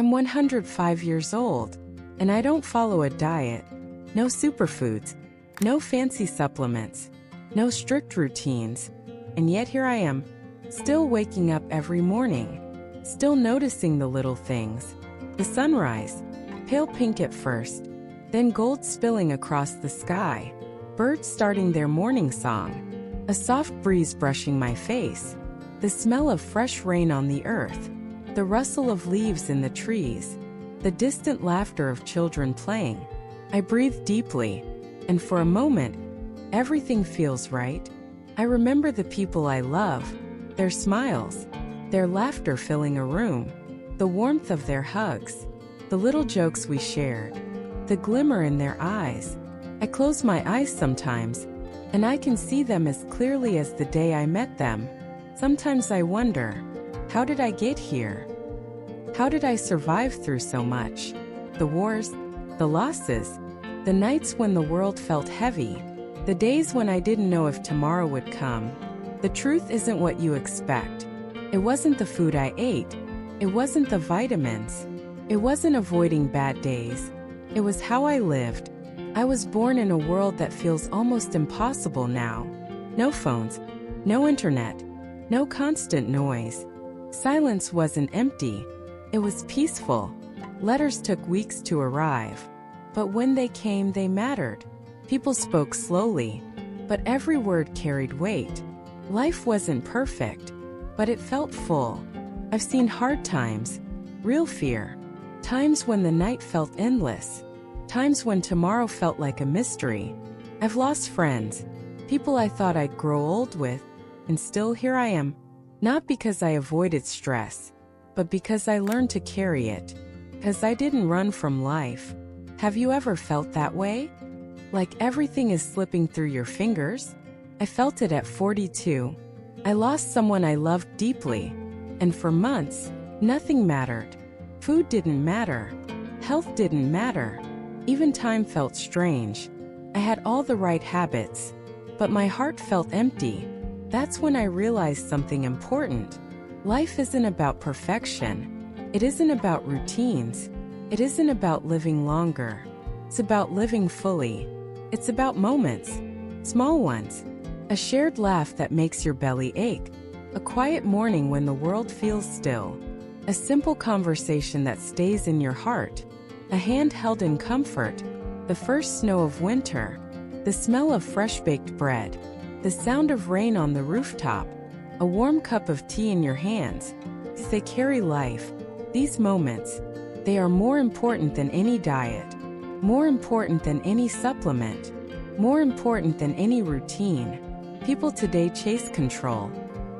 I'm 105 years old, and I don't follow a diet. No superfoods, no fancy supplements, no strict routines. And yet here I am, still waking up every morning, still noticing the little things. The sunrise, pale pink at first, then gold spilling across the sky, birds starting their morning song, a soft breeze brushing my face, the smell of fresh rain on the earth, the rustle of leaves in the trees, the distant laughter of children playing. I breathe deeply, and for a moment, everything feels right. I remember the people I love, their smiles, their laughter filling a room, the warmth of their hugs, the little jokes we shared, the glimmer in their eyes. I close my eyes sometimes, and I can see them as clearly as the day I met them. Sometimes I wonder, how did I get here? How did I survive through so much? The wars, the losses, the nights when the world felt heavy, the days when I didn't know if tomorrow would come. The truth isn't what you expect. It wasn't the food I ate. It wasn't the vitamins. It wasn't avoiding bad days. It was how I lived. I was born in a world that feels almost impossible now. No phones, no internet, no constant noise. Silence wasn't empty. It was peaceful. Letters took weeks to arrive. But when they came, they mattered. People spoke slowly, but every word carried weight. Life wasn't perfect, but it felt full. I've seen hard times, real fear, times when the night felt endless, times when tomorrow felt like a mystery. I've lost friends, people I thought I'd grow old with, and still here I am. Not because I avoided stress, but because I learned to carry it. Because I didn't run from life. Have you ever felt that way? Like everything is slipping through your fingers? I felt it at 42. I lost someone I loved deeply, and for months, nothing mattered. Food didn't matter. Health didn't matter. Even time felt strange. I had all the right habits, but my heart felt empty. That's when I realized something important. Life isn't about perfection. It isn't about routines. It isn't about living longer. It's about living fully. It's about moments, small ones. A shared laugh that makes your belly ache. A quiet morning when the world feels still. A simple conversation that stays in your heart. A hand held in comfort. The first snow of winter. The smell of fresh-baked bread. The sound of rain on the rooftop. A warm cup of tea in your hands. They carry life. These moments, they are more important than any diet. More important than any supplement. More important than any routine. People today chase control.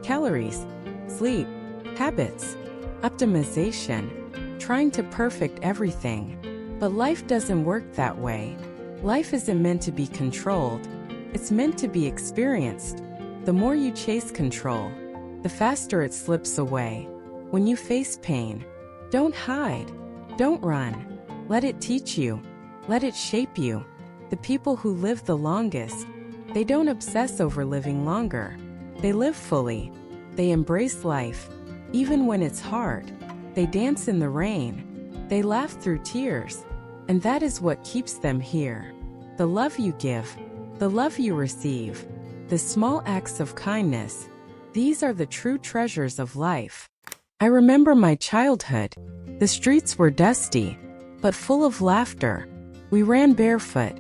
Calories, sleep, habits, optimization, trying to perfect everything. But life doesn't work that way. Life isn't meant to be controlled. It's meant to be experienced. The more you chase control, the faster it slips away. When you face pain, don't hide. Don't run. Let it teach you. Let it shape you. The people who live the longest, they don't obsess over living longer. They live fully. They embrace life, even when it's hard. They dance in the rain. They laugh through tears. And that is what keeps them here. The love you give, the love you receive, the small acts of kindness, these are the true treasures of life. I remember my childhood. The streets were dusty, but full of laughter. We ran barefoot,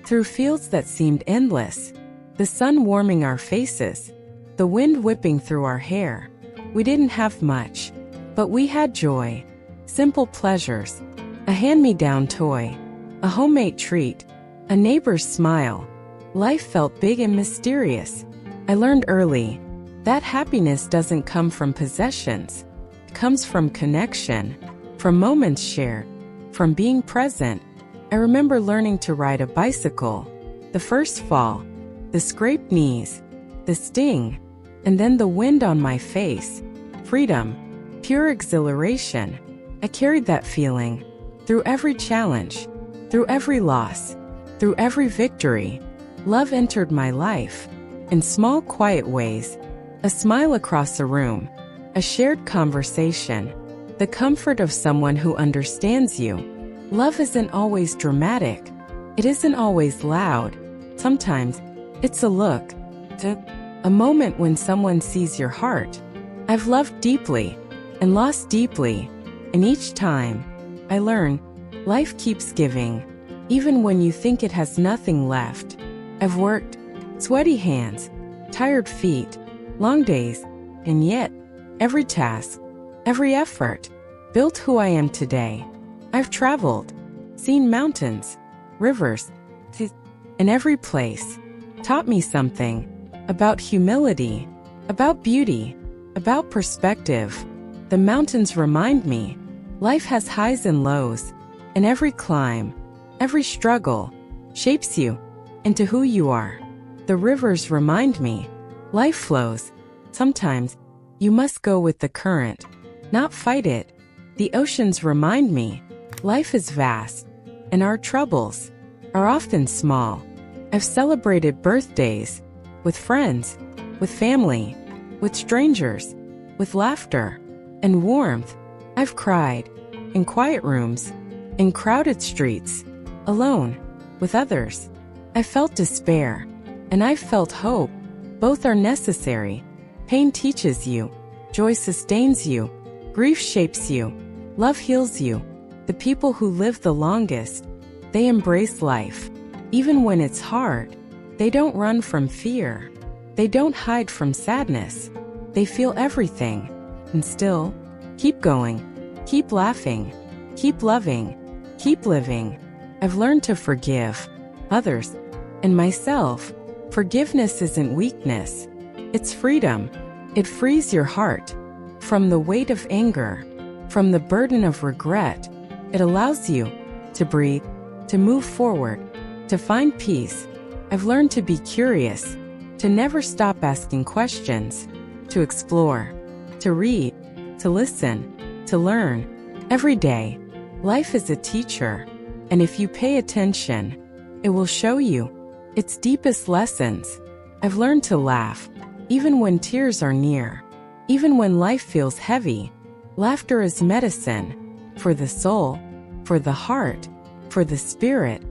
through fields that seemed endless, the sun warming our faces, the wind whipping through our hair. We didn't have much, but we had joy, simple pleasures, a hand-me-down toy, a homemade treat, a neighbor's smile. Life felt big and mysterious. I learned early that happiness doesn't come from possessions. It comes from connection, from moments shared, from being present. I remember learning to ride a bicycle, the first fall, the scraped knees, the sting, and then the wind on my face. Freedom, pure exhilaration. I carried that feeling through every challenge, through every loss, through every victory. Love entered my life in small, quiet ways. A smile across a room, a shared conversation, the comfort of someone who understands you. Love isn't always dramatic. It isn't always loud. Sometimes it's a look, a moment when someone sees your heart. I've loved deeply and lost deeply, and each time I learn, life keeps giving, even when you think it has nothing left. I've worked, sweaty hands, tired feet, long days, and yet, every task, every effort, built who I am today. I've traveled, seen mountains, rivers, and every place taught me something about humility, about beauty, about perspective. The mountains remind me life has highs and lows, and every climb, every struggle shapes you into who you are. The rivers remind me life flows. Sometimes you must go with the current, not fight it. The oceans remind me life is vast, and our troubles are often small. I've celebrated birthdays with friends, with family, with strangers, with laughter and warmth. I've cried in quiet rooms, in crowded streets, alone, with others. I felt despair, and I felt hope. Both are necessary. Pain teaches you, joy sustains you, grief shapes you, love heals you. The people who live the longest, they embrace life. Even when it's hard, they don't run from fear. They don't hide from sadness. They feel everything, and still keep going, keep laughing, keep loving, keep living. I've learned to forgive others and myself. Forgiveness isn't weakness, it's freedom. It frees your heart from the weight of anger, from the burden of regret. It allows you to breathe, to move forward, to find peace. I've learned to be curious, to never stop asking questions, to explore, to read, to listen, to learn. Every day, life is a teacher, and if you pay attention, it will show you its deepest lessons. I've learned to laugh, even when tears are near, even when life feels heavy. Laughter is medicine for the soul, for the heart, for the spirit.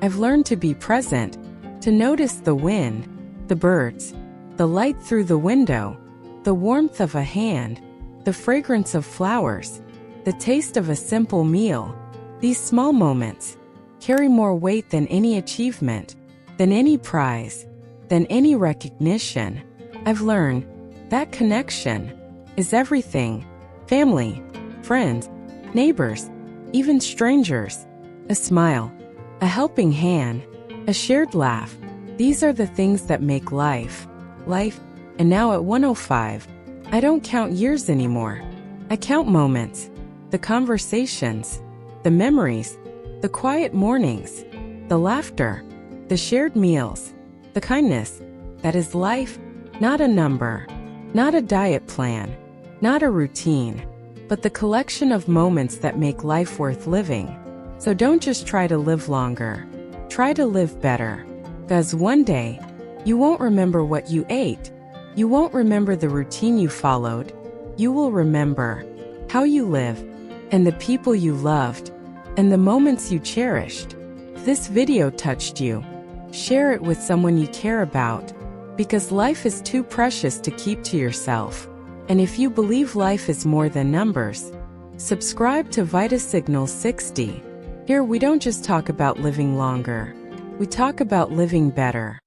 I've learned to be present, to notice the wind, the birds, the light through the window, the warmth of a hand, the fragrance of flowers, the taste of a simple meal. These small moments carry more weight than any achievement, than any prize, than any recognition. I've learned that connection is everything. Family, friends, neighbors, even strangers. A smile, a helping hand, a shared laugh. These are the things that make life. And now at 105, I don't count years anymore. I count moments, the conversations, the memories, the quiet mornings, the laughter, the shared meals, the kindness. That is life, not a number, not a diet plan, not a routine, but the collection of moments that make life worth living. So don't just try to live longer, try to live better. Because one day, you won't remember what you ate, you won't remember the routine you followed, you will remember how you live, and the people you loved, and the moments you cherished. If this video touched you, share it with someone you care about, because life is too precious to keep to yourself. And if you believe life is more than numbers, subscribe to Vita Signal 60. Here we don't just talk about living longer, we talk about living better.